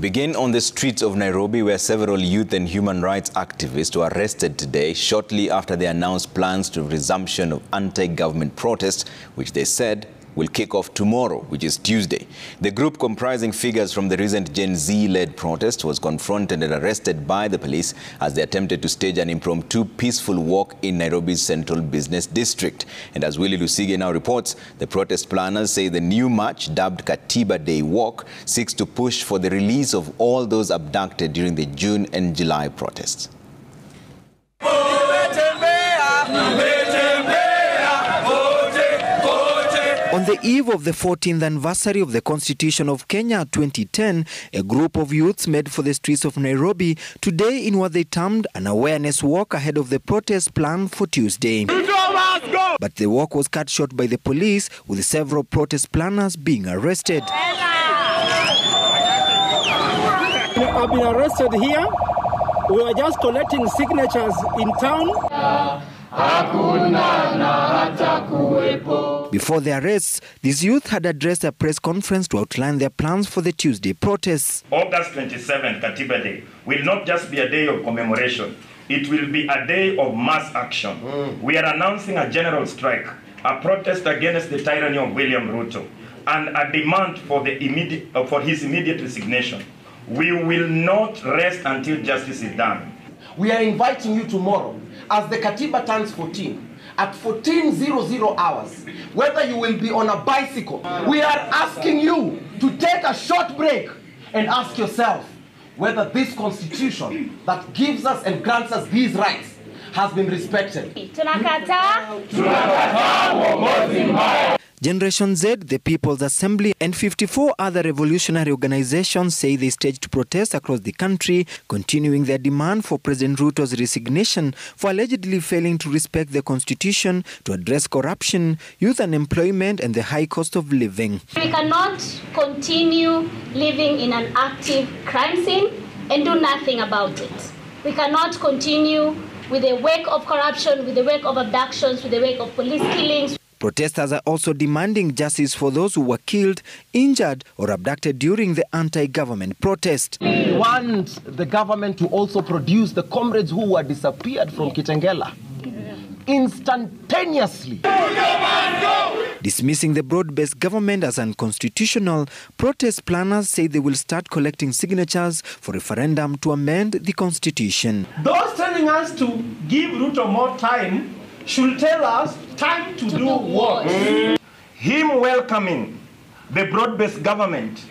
begin on the streets of Nairobi, where several youth and human rights activists were arrested today, shortly after they announced plans to resumption of anti-government protests, which they said will kick off tomorrow, which is Tuesday. The group, comprising figures from the recent Gen Z-led protest, was confronted and arrested by the police as they attempted to stage an impromptu peaceful walk in Nairobi's central business district. And as Willy Lusige now reports, the protest planners say the new march, dubbed Katiba Day Walk, seeks to push for the release of all those abducted during the June and July protests. On the eve of the 14th anniversary of the Constitution of Kenya 2010, a group of youths made for the streets of Nairobi today in what they termed an awareness walk ahead of the protest planned for Tuesday. But the walk was cut short by the police, with several protest planners being arrested. I've been arrested here. We were just collecting signatures in town. Before the arrests, these youth had addressed a press conference to outline their plans for the Tuesday protests. August 27th, Katiba Day, will not just be a day of commemoration. It will be a day of mass action. We are announcing a general strike, a protest against the tyranny of William Ruto, and a demand for his immediate resignation. We will not rest until justice is done. We are inviting you tomorrow, as the Katiba turns 14, at 14:00 hours, whether you will be on a bicycle. We are asking you to take a short break and ask yourself whether this constitution that gives us and grants us these rights has been respected. Generation Z, the People's Assembly, and 54 other revolutionary organizations say they staged protests across the country, continuing their demand for President Ruto's resignation for allegedly failing to respect the Constitution, to address corruption, youth unemployment, and the high cost of living. We cannot continue living in an active crime scene and do nothing about it. We cannot continue with the wake of corruption, with the wake of abductions, with the wake of police killings. Protesters are also demanding justice for those who were killed, injured, or abducted during the anti-government protest. We want the government to also produce the comrades who were disappeared from Kitengela instantaneously. Dismissing the broad-based government as unconstitutional, protest planners say they will start collecting signatures for referendum to amend the Constitution. Those telling us to give Ruto more time should tell us time to do what? Him welcoming the broad-based government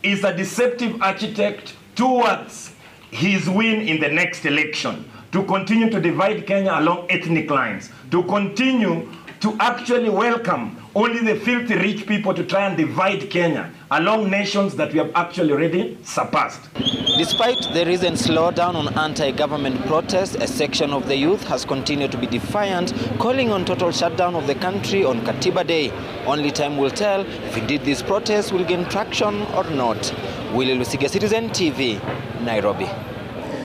is a deceptive architect towards his win in the next election, to continue to divide Kenya along ethnic lines, to continue to actually welcome only the filthy rich people to try and divide Kenya along nations that we have actually already surpassed. Despite the recent slowdown on anti-government protests, a section of the youth has continued to be defiant, calling on total shutdown of the country on Katiba Day. Only time will tell if indeed these protests will gain traction or not. Willy Lusige, Citizen TV, Nairobi.